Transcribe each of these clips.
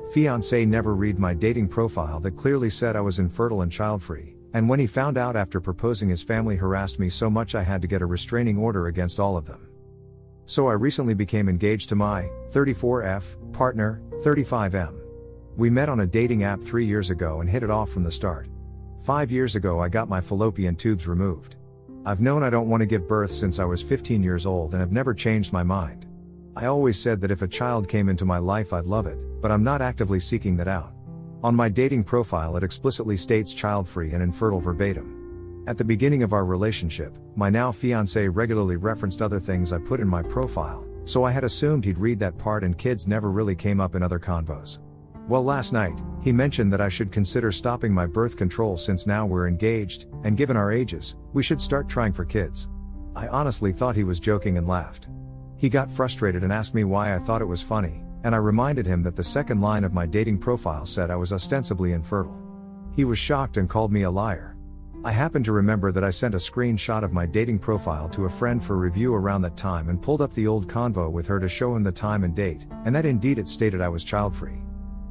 Fiancé never read my dating profile that clearly said I was infertile and childfree, and when he found out after proposing, his family harassed me so much I had to get a restraining order against all of them. So I recently became engaged to my 34F partner, 35M. We met on a dating app 3 years ago and hit it off from the start. 5 years ago I got my fallopian tubes removed. I've known I don't want to give birth since I was 15 years old and have never changed my mind. I always said that if a child came into my life I'd love it, but I'm not actively seeking that out. On my dating profile it explicitly states childfree and infertile verbatim. At the beginning of our relationship, my now fiancé regularly referenced other things I put in my profile, so I had assumed he'd read that part, and kids never really came up in other convos. Well, last night, he mentioned that I should consider stopping my birth control since now we're engaged, and given our ages, we should start trying for kids. I honestly thought he was joking and laughed. He got frustrated and asked me why I thought it was funny, and I reminded him that the second line of my dating profile said I was ostensibly infertile. He was shocked and called me a liar. I happened to remember that I sent a screenshot of my dating profile to a friend for review around that time and pulled up the old convo with her to show him the time and date, and that indeed it stated I was childfree.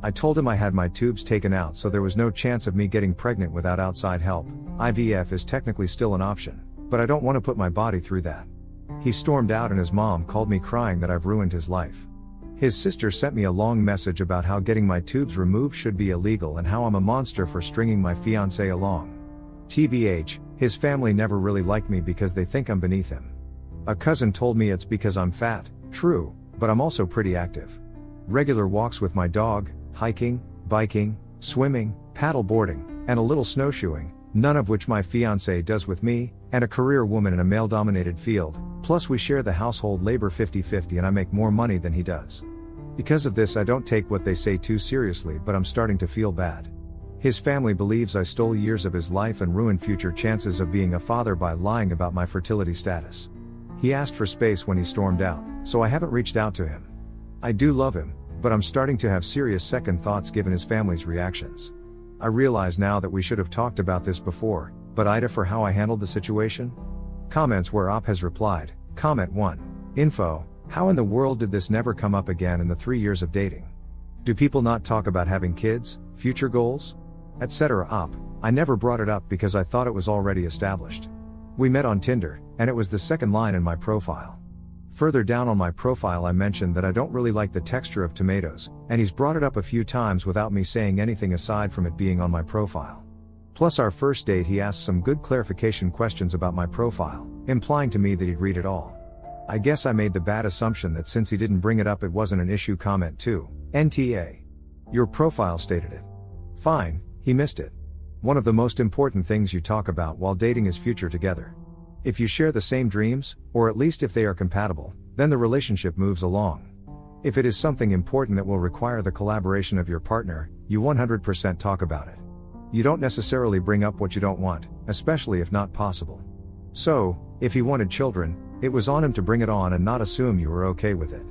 I told him I had my tubes taken out, so there was no chance of me getting pregnant without outside help. IVF is technically still an option, but I don't want to put my body through that. He stormed out and his mom called me crying that I've ruined his life. His sister sent me a long message about how getting my tubes removed should be illegal and how I'm a monster for stringing my fiancé along. TBH, his family never really liked me because they think I'm beneath him. A cousin told me it's because I'm fat, true, but I'm also pretty active. Regular walks with my dog, hiking, biking, swimming, paddle boarding, and a little snowshoeing, none of which my fiancé does with me, and a career woman in a male-dominated field, plus we share the household labor 50-50 and I make more money than he does. Because of this I don't take what they say too seriously, but I'm starting to feel bad. His family believes I stole years of his life and ruined future chances of being a father by lying about my fertility status. He asked for space when he stormed out, so I haven't reached out to him. I do love him, but I'm starting to have serious second thoughts given his family's reactions. I realize now that we should have talked about this before, but AITA for how I handled the situation? Comments where Op has replied. Comment 1. Info, how in the world did this never come up again in the 3 years of dating? Do people not talk about having kids, future goals, etc.? Op, I never brought it up because I thought it was already established. We met on Tinder, and it was the second line in my profile. Further down on my profile I mentioned that I don't really like the texture of tomatoes, and he's brought it up a few times without me saying anything aside from it being on my profile. Plus our first date he asked some good clarification questions about my profile, implying to me that he'd read it all. I guess I made the bad assumption that since he didn't bring it up it wasn't an issue. Comment 2. NTA. Your profile stated it. Fine, he missed it. One of the most important things you talk about while dating is future together. If you share the same dreams, or at least if they are compatible, then the relationship moves along. If it is something important that will require the collaboration of your partner, you 100% talk about it. You don't necessarily bring up what you don't want, especially if not possible. So, if he wanted children, it was on him to bring it on and not assume you were okay with it.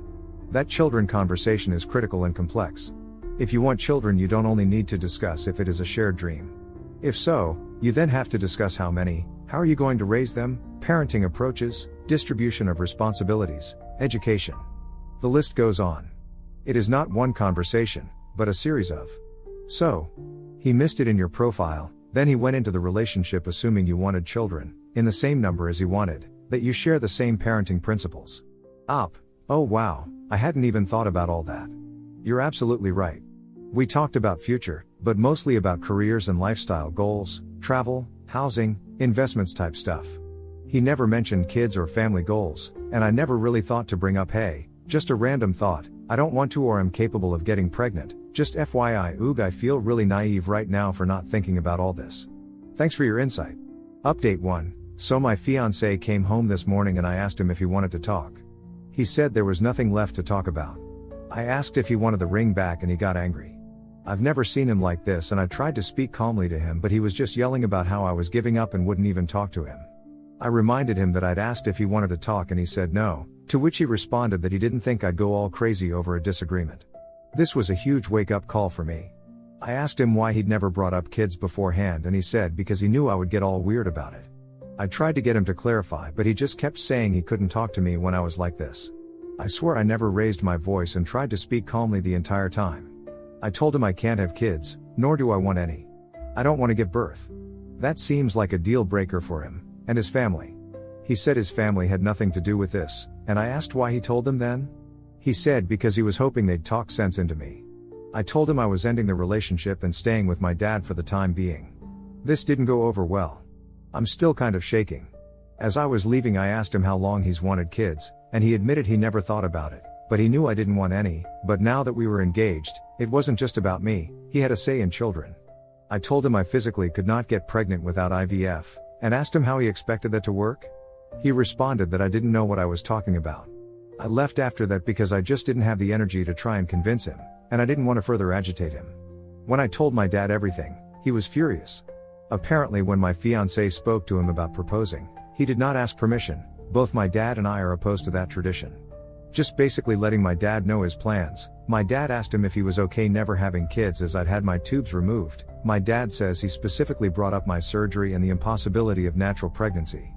That children conversation is critical and complex. If you want children you don't only need to discuss if it is a shared dream. If so, you then have to discuss how many, how are you going to raise them, parenting approaches, distribution of responsibilities, education. The list goes on. It is not one conversation, but a series of. So, he missed it in your profile, then he went into the relationship assuming you wanted children, in the same number as he wanted, that you share the same parenting principles. Op, oh wow, I hadn't even thought about all that. You're absolutely right. We talked about future, but mostly about careers and lifestyle goals, travel, housing, investments type stuff. He never mentioned kids or family goals, and I never really thought to bring up hey, just a random thought, I don't want to or am capable of getting pregnant, just FYI. Oog, I feel really naive right now for not thinking about all this. Thanks for your insight. Update 1. So my fiancé came home this morning and I asked him if he wanted to talk. He said there was nothing left to talk about. I asked if he wanted the ring back and he got angry. I've never seen him like this and I tried to speak calmly to him, but he was just yelling about how I was giving up and wouldn't even talk to him. I reminded him that I'd asked if he wanted to talk and he said no, to which he responded that he didn't think I'd go all crazy over a disagreement. This was a huge wake-up call for me. I asked him why he'd never brought up kids beforehand and he said because he knew I would get all weird about it. I tried to get him to clarify, but he just kept saying he couldn't talk to me when I was like this. I swear I never raised my voice and tried to speak calmly the entire time. I told him I can't have kids, nor do I want any. I don't want to give birth. That seems like a deal breaker for him, and his family. He said his family had nothing to do with this, and I asked why he told them then? He said because he was hoping they'd talk sense into me. I told him I was ending the relationship and staying with my dad for the time being. This didn't go over well. I'm still kind of shaking. As I was leaving, I asked him how long he's wanted kids, and he admitted he never thought about it, but he knew I didn't want any. But now that we were engaged, it wasn't just about me, he had a say in children. I told him I physically could not get pregnant without IVF, and asked him how he expected that to work. He responded that I didn't know what I was talking about. I left after that because I just didn't have the energy to try and convince him, and I didn't want to further agitate him. When I told my dad everything, he was furious. Apparently, when my fiancé spoke to him about proposing, he did not ask permission. Both my dad and I are opposed to that tradition. Just basically letting my dad know his plans. My dad asked him if he was okay never having kids as I'd had my tubes removed. My dad says he specifically brought up my surgery and the impossibility of natural pregnancy.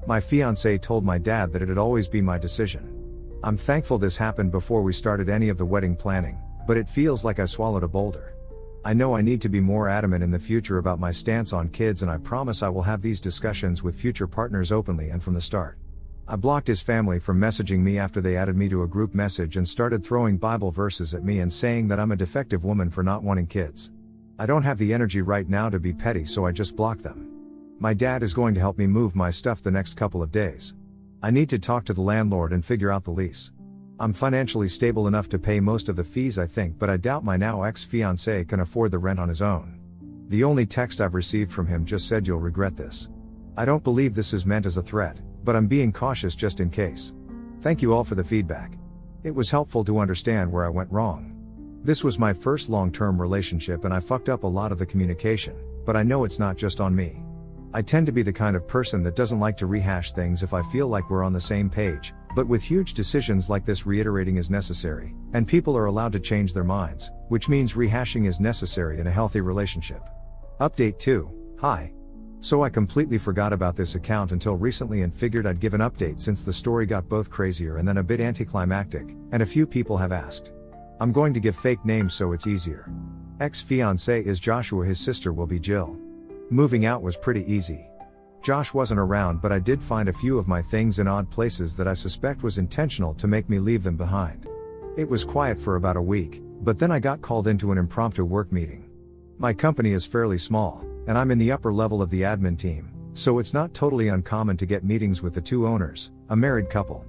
My fiancé told my dad that it'd always be my decision. I'm thankful this happened before we started any of the wedding planning, but it feels like I swallowed a boulder. I know I need to be more adamant in the future about my stance on kids, and I promise I will have these discussions with future partners openly and from the start. I blocked his family from messaging me after they added me to a group message and started throwing Bible verses at me and saying that I'm a defective woman for not wanting kids. I don't have the energy right now to be petty, so I just blocked them. My dad is going to help me move my stuff the next couple of days. I need to talk to the landlord and figure out the lease. I'm financially stable enough to pay most of the fees, I think, but I doubt my now ex-fiancé can afford the rent on his own. The only text I've received from him just said, "You'll regret this." I don't believe this is meant as a threat, but I'm being cautious just in case. Thank you all for the feedback. It was helpful to understand where I went wrong. This was my first long-term relationship and I fucked up a lot of the communication, but I know it's not just on me. I tend to be the kind of person that doesn't like to rehash things if I feel like we're on the same page, but with huge decisions like this, reiterating is necessary, and people are allowed to change their minds, which means rehashing is necessary in a healthy relationship. Update 2. Hi. So I completely forgot about this account until recently and figured I'd give an update since the story got both crazier and then a bit anticlimactic, and a few people have asked. I'm going to give fake names so it's easier. Ex-fiancé is Joshua, his sister will be Jill. Moving out was pretty easy. Josh wasn't around, but I did find a few of my things in odd places that I suspect was intentional to make me leave them behind. It was quiet for about a week, but then I got called into an impromptu work meeting. My company is fairly small, and I'm in the upper level of the admin team, so it's not totally uncommon to get meetings with the two owners, a married couple.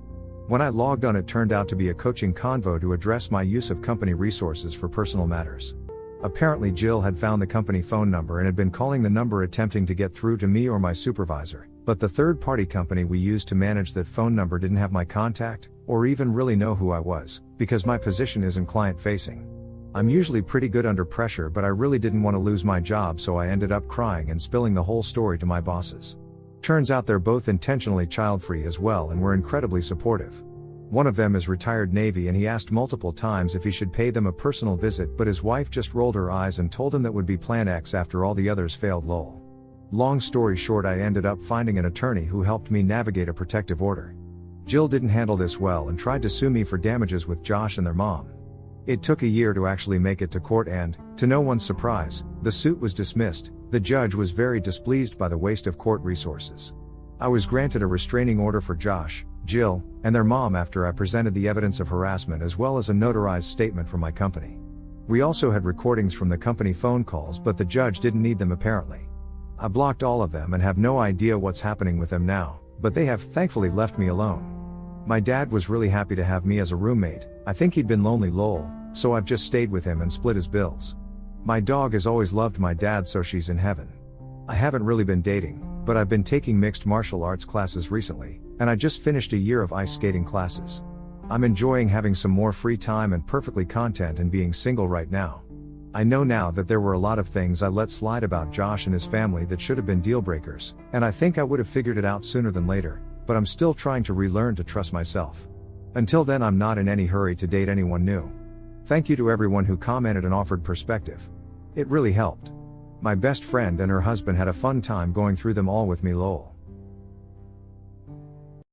When I logged on, it turned out to be a coaching convo to address my use of company resources for personal matters. Apparently Jill had found the company phone number and had been calling the number attempting to get through to me or my supervisor, but the third-party company we used to manage that phone number didn't have my contact, or even really know who I was, because my position isn't client-facing. I'm usually pretty good under pressure, but I really didn't want to lose my job, so I ended up crying and spilling the whole story to my bosses. Turns out they're both intentionally child-free as well and were incredibly supportive. One of them is retired Navy and he asked multiple times if he should pay them a personal visit, but his wife just rolled her eyes and told him that would be Plan X after all the others failed. Lol. Long story short, I ended up finding an attorney who helped me navigate a protective order. Jill didn't handle this well and tried to sue me for damages with Josh and their mom. It took a year to actually make it to court and, to no one's surprise, the suit was dismissed. The judge was very displeased by the waste of court resources. I was granted a restraining order for Josh, Jill, and their mom after I presented the evidence of harassment as well as a notarized statement from my company. We also had recordings from the company phone calls, but the judge didn't need them apparently. I blocked all of them and have no idea what's happening with them now, but they have thankfully left me alone. My dad was really happy to have me as a roommate. I think he'd been lonely lol, so I've just stayed with him and split his bills. My dog has always loved my dad, so she's in heaven. I haven't really been dating, but I've been taking mixed martial arts classes recently, and I just finished a year of ice skating classes. I'm enjoying having some more free time and perfectly content and being single right now. I know now that there were a lot of things I let slide about Josh and his family that should have been deal breakers, and I think I would have figured it out sooner than later, but I'm still trying to relearn to trust myself. Until then, I'm not in any hurry to date anyone new. Thank you to everyone who commented and offered perspective. It really helped. My best friend and her husband had a fun time going through them all with me lol.